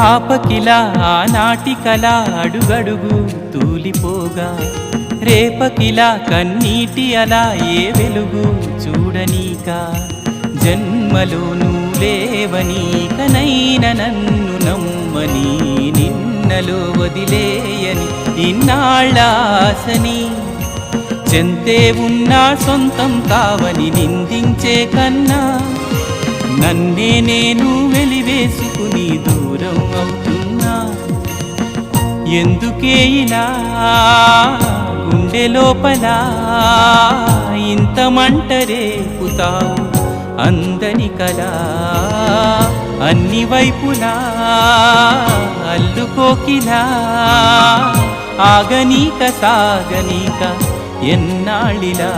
ఆపకిలా ఆనాటి కల అడుగడుగు తూలిపోగా రేపకిలా కన్నీటి అలా ఏ వెలుగు చూడనీక జన్మలోనూ లేవనీకనైన నన్ను నమ్మని నిన్నలో వదిలేయని ఇన్నాళ్ళాసని చెంతే ఉన్నా సొంతం కావని నిందించే కన్నా నన్నే నేను వెలివేసుకుని దూరం అవుతున్నా ఎందుకే ఇలా గుండె లోపల ఇంత మంట రేపుతావు అందని కలా అన్ని వైపులా అల్లుకోకిలా ఆగనీక సాగనీక ఎన్నాళ్ళిలా